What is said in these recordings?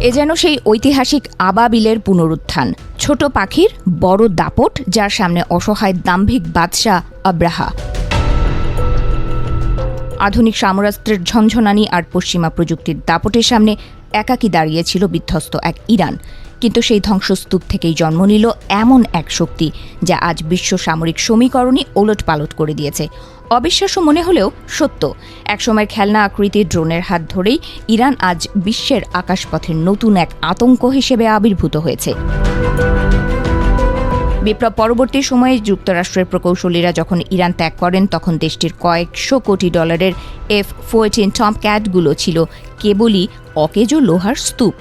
এ যেন সেই ঐতিহাসিক আবাবিলের পুনরুত্থান, ছোট পাখির বড় দাপট, যার সামনে অসহায় দাম্ভিক বাদশাহ আব্রাহা। আধুনিক সামরাস্ত্রের ঝনঝনানি আর পশ্চিমা প্রযুক্তির দাপটের সামনে একাকী দাঁড়িয়েছিল বিধ্বস্ত এক ইরান। কিন্তু সেই ধ্বংসস্তূপ থেকেই জন্ম নিল এমন এক শক্তি যা আজ বিশ্ব সামরিক সমীকরণই ওলটপালট করে দিয়েছে। অবিশ্বাস্য মনে হলেও সত্য, একসময় খেলনা আকৃতির ড্রোনের হাত ধরেই ইরান আজ বিশ্বের আকাশপথের নতুন এক আতঙ্ক হিসেবে আবির্ভূত হয়েছে। বিপ্লব পরবর্তী সময়ে যুক্তরাষ্ট্রের প্রকৌশলীরা যখন ইরান ত্যাগ করেন, তখন দেশটির কয়েকশো কোটি ডলারের F-14 টমক্যাটগুলো ছিল কেবলই অকেজো লোহার স্তূপ।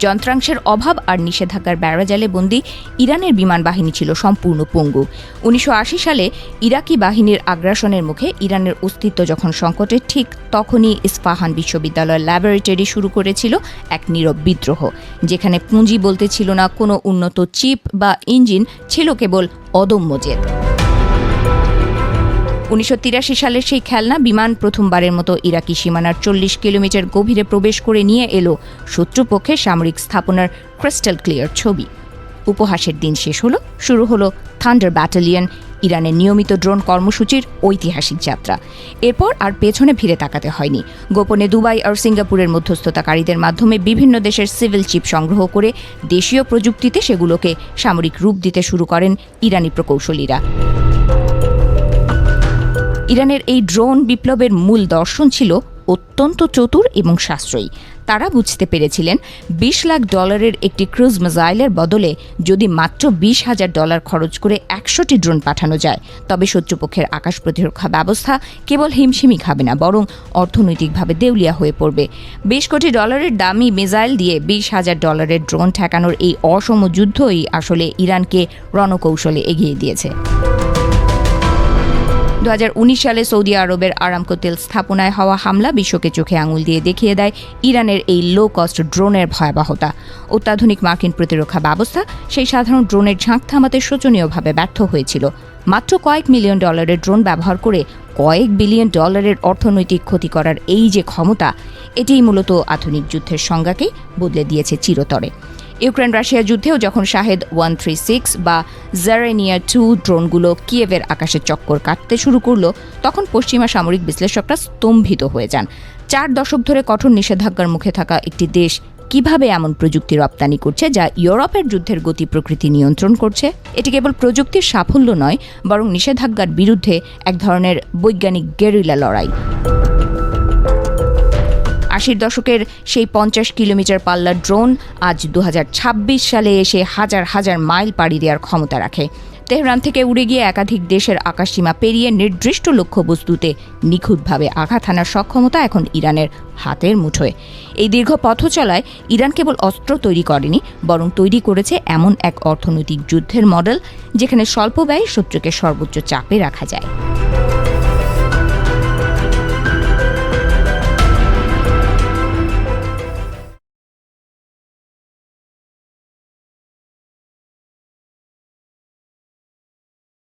যন্ত্রাংশের অভাব আর নিষেধাজ্ঞার বেড়াজালে বন্দী ইরানের বিমান বাহিনী ছিল সম্পূর্ণ পঙ্গু। 1980 সালে ইরাকি বাহিনীর আগ্রাসনের মুখে ইরানের অস্তিত্ব যখন সংকটে, ঠিক তখনই ইস্পাহান বিশ্ববিদ্যালয়ের ল্যাবরেটরি শুরু করেছিল এক নীরব বিদ্রোহ, যেখানে পুঁজি বলতে ছিল না কোনো উন্নত চিপ বা ইঞ্জিন, ছিল কেবল অদম্য জেদ। 1983 সালের সেই খেলনা বিমান প্রথমবারের মতো ইরাকি সীমানার 40 কিলোমিটার গভীরে প্রবেশ করে নিয়ে এলো শত্রুপক্ষের সামরিক স্থাপনার ক্রিস্টাল ক্লিয়ার ছবি। উপহাসের দিন শেষ হলো, শুরু হলো থান্ডার ব্যাটালিয়ন, ইরানের নিয়মিত ড্রোন কর্মসূচির ঐতিহাসিক যাত্রা। এরপর আর পেছনে ফিরে তাকাতে হয়নি। গোপনে দুবাই আর সিঙ্গাপুরের মধ্যস্থতাকারীদের মাধ্যমে বিভিন্ন দেশের সিভিল চিপ সংগ্রহ করে দেশীয় প্রযুক্তিতে সেগুলোকে সামরিক রূপ দিতে শুরু করেন ইরানি প্রকৌশলীরা। ইরানের এই ড্রোন বিপ্লবের মূল দর্শন ছিল অত্যন্ত চতুর এবং সাশ্রয়ী। তারা বুঝতে পেরেছিলেন $20 লাখ একটি ক্রুজ মিসাইলের বদলে যদি মাত্র $20,000 খরচ করে 100টি ড্রোন পাঠানো যায়, তবে শত্রুপক্ষের আকাশ প্রতিরক্ষা ব্যবস্থা কেবল হিমশিমি খাবে না, বরং অর্থনৈতিকভাবে দেউলিয়া হয়ে পড়বে। $20 কোটি দামি মিসাইল দিয়ে $20,000 ড্রোন ঠেকানোর এই অসম যুদ্ধই আসলে ইরানকে রণকৌশলে এগিয়ে দিয়েছে। 2019 সালে সৌদি আরবের আরামকো তেল স্থাপনায় হওয়া হামলা বিশ্বকে চোখে আঙুল দিয়ে দেখিয়ে দেয় ইরানের এই লো কস্ট ড্রোনের ভয়াবহতা। অত্যাধুনিক মার্কিন প্রতিরক্ষা ব্যবস্থা সেই সাধারণ ড্রোনের ঝাঁক থামাতে শোচনীয়ভাবে ব্যর্থ হয়েছিল। মাত্র কয়েক মিলিয়ন ডলারের ড্রোন ব্যবহার করে কয়েক বিলিয়ন ডলারের অর্থনৈতিক ক্ষতি করার এই যে ক্ষমতা, এটিই মূলত আধুনিক যুদ্ধের সংজ্ঞাকেই বদলে দিয়েছে চিরতরে। ইউক্রেন রাশিয়া যুদ্ধেও যখন শাহেদ 136 বা জারেনিয়া 2 ড্রোনগুলো কিয়েভের আকাশে চক্কর কাটতে শুরু করল, তখন পশ্চিমা সামরিক বিশ্লেষকরা স্তম্ভিত হয়ে যান। 4 দশক ধরে কঠোর নিষেধাজ্ঞার মুখে থাকা একটি দেশ কিভাবে এমন প্রযুক্তি রপ্তানি করছে যা ইউরোপের যুদ্ধের গতি প্রকৃতি নিয়ন্ত্রণ করছে? এটি কেবল প্রযুক্তির সাফল্য নয়, বরং নিষেধাজ্ঞার বিরুদ্ধে এক ধরনের বৈজ্ঞানিক গেরিলা লড়াই। 80 দশকের সেই 50 কিলোমিটার পাল্লার ড্রোন আজ 2026 সালে এসে হাজার হাজার মাইল পাড়ি দেওয়ার ক্ষমতা রাখে। তেহরান থেকে উড়ে গিয়ে একাধিক দেশের আকাশসীমা পেরিয়ে নির্দিষ্ট লক্ষ্যবস্তুতে নিখুঁতভাবে আঘাত হানার সক্ষমতা এখন ইরানের হাতের মুঠোয়। এই দীর্ঘ পথ চলায় ইরান কেবল অস্ত্র তৈরি করেনি, বরং তৈরি করেছে এমন এক অর্থনৈতিক যুদ্ধের মডেল যেখানে স্বল্প ব্যয়ে শত্রুকে সর্বোচ্চ চাপে রাখা যায়।